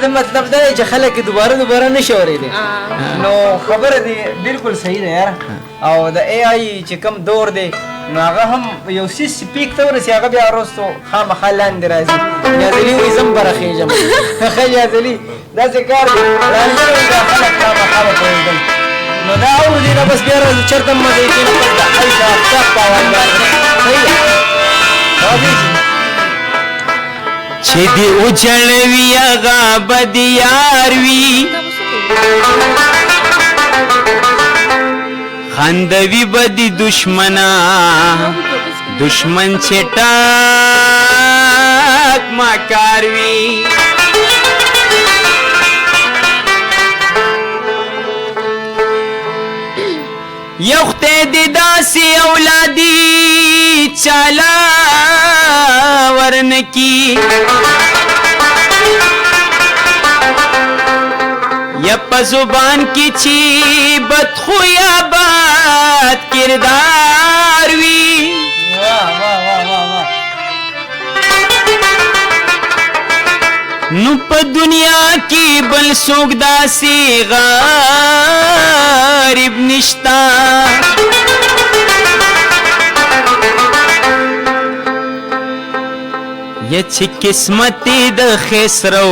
دا مطلب دا چې خلک دوباره نشي اورېدی نو خبره دی بالکل صحیح ده یار او د ای آی چې کم دور دی نو هغه هم یو څیز پیک ته ورسي هغه بیا وروستو خامخا لاندې راځي نیازلي وایي زه هم برخېږم ښه نیازلي داسې کار دی لاندې دا خلک خامخا به پوهېدل نو دا اورېدي نه بس بیا راځو چېرته هم مزه یې کوي نو بس د عیش آفتاب په اواز باندې صحیح ده چې دی اوجړوي هغه به د یار وي خندوي به د دشمنا دشمن چې ټاک مکار وي یو خدای دې داسې اولادي چالا ورنکی یا په زبان کی چی بدخویا بد کردار وی نو په دنیا کی بل سوک داسی غریب نشتا یا چې قسمت د خسرو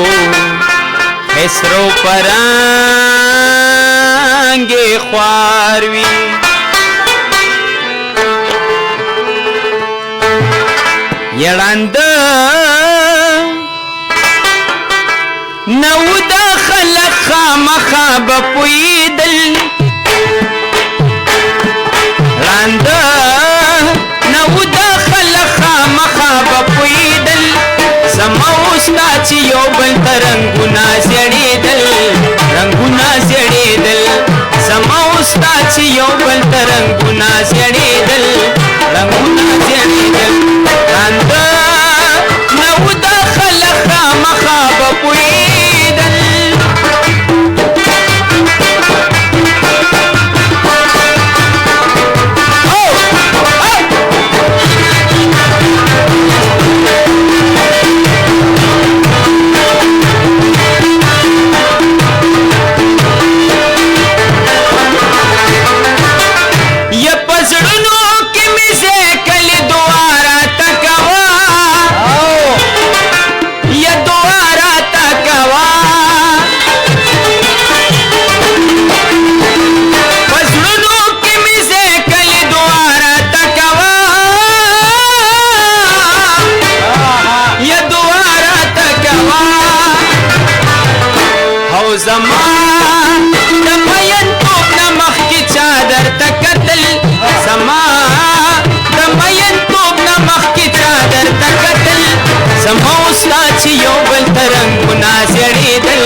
پرنګ خواروي یړاند نو د خلق خامخا بپویدل لاند نو د خلق خامخا بپویدل سموستا چې یو بل رنگونه زړېدل سموستا چې یو بل رنگونه زړېدل لاند نو د خلق خامخا بپویدل زمان د مین توب نه مخکې چادر ته کتل زمان د مین توب نه مخکې چادر ته کتل زما ستا چې یو بل ته رنګونه زړېدل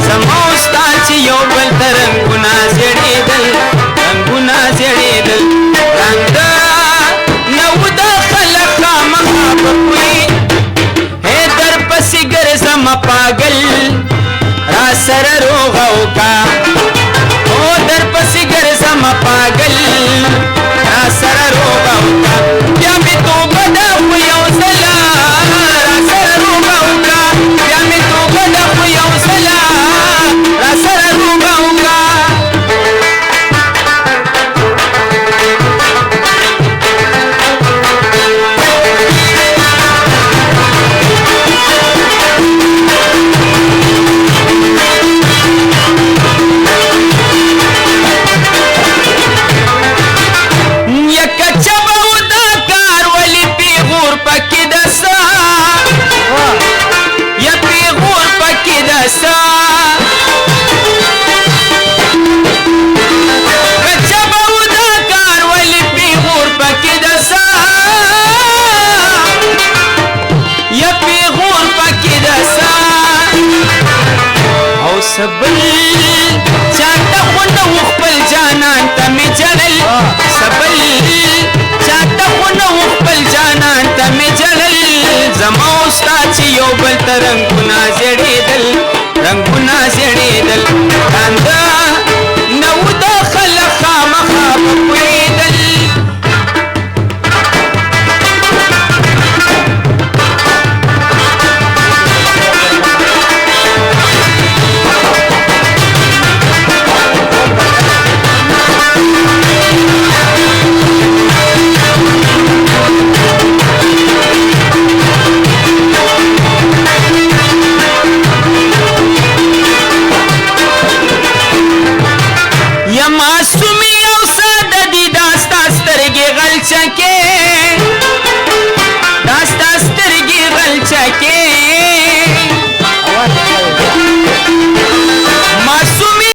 زما ستا چې یو بل ته رنګونه زړېدل رنګ نو د خلق خامخا بپوي در پسی گرزم پاگل را سر روغو کا او در پسی گرزم پاگل را سر روغو کا بیا می تو بدا خویو سلا را سر روغو کا بیا می تو بدا خویو سلا را سر روغو کا سبل چاته خونه خپل جانان ته می جړل سبل چاته خونه خپل جانان ته می جړل زما استا چې یو بل رنگونه زړېدل انده نو د خلق خامخا بپویدل کې